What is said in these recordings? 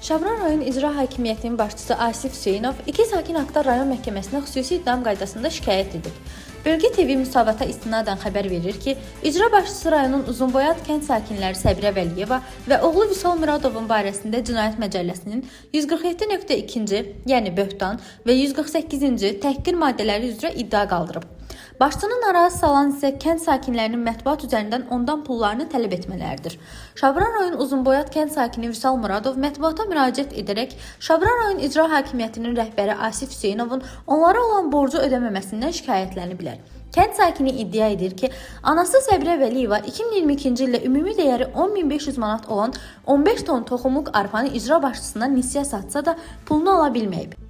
Şabran rayon İcra Hakimiyyətinin başçısı Asif Hüseynov 2 sakin haqda rayon məhkəməsinə xüsusi ittiham qaydasında şikayət edib. Bölgə TV müsavata istinadən xəbər verir ki, icra başçısı rayonun Uzunboyat kənd sakinləri Səbirə Vəliyeva və oğlu Vüsal Muradovun barəsində Cinayət Məcəlləsinin 147.2-ci, yəni böhtan və 148-ci təhqir maddələri üzrə iddia qaldırıb. Başçını narazı salan isə kənd sakinlərinin mətbuat üzərindən ondan pullarını tələb etmələridir. Şabran rayon Uzunboyat kənd sakini Vüsal Muradov mətbuata müraciət edərək Şabran rayon İcra Hakimiyyətinin rəhbəri Asif Hüseynovun onlara olan borcu ödəməməsindən şikayətlənə bilər. Kənd sakini iddia edir ki, anası Səbirə Vəliyeva 2022-ci ildə ümumi dəyəri 10.500 manat olan 15 ton toxumluq arpanı icra başçısına nisyə satsa da pulunu ala bilməyib.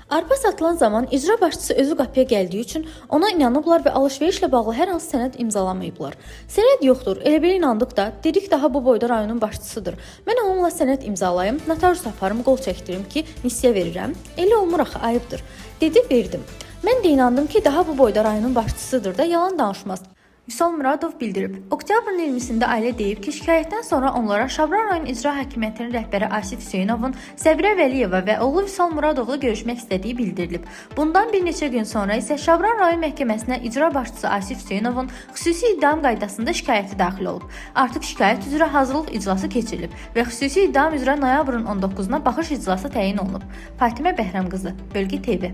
Arpa satılan zaman icra başçısı özü qapıya gəldiyi üçün ona inanıblar və alış-verişlə bağlı hər hansı sənəd imzalamayıblar. Sənəd yoxdur, elə belə inandıq da, dedik daha bu boyda rayonun başçısıdır. Mən onunla sənəd imzalayım, notarius aparım, qol çəkdirim ki, nisyə verirəm. Elə olmur axı, ayıbdır. Dedi, verdim. Mən də inandım ki, daha bu boyda rayonun başçısıdır da, yalan danışmaz. Vüsal Muradov bildirib. Oktyabrın 20-sində ailə deyib ki, şikayətdən sonra onlara Şabran rayon İcra Hakimiyyətinin rəhbəri Asif Hüseynovun Səbirə Vəliyeva və oğlu Vüsal Muradovla görüşmək istədiyi bildirilib. Bundan bir neçə gün sonra isə Şabran rayon məhkəməsinə icra başçısı Asif Hüseynovun xüsusi ittiham qaydasında şikayəti daxil olub. Artıq şikayət üzrə hazırlıq iclası keçirilib və xüsusi ittiham üzrə noyabrın 19-na baxış iclası təyin olunub. Fatimə Bəhram qızı, Bölgə TV.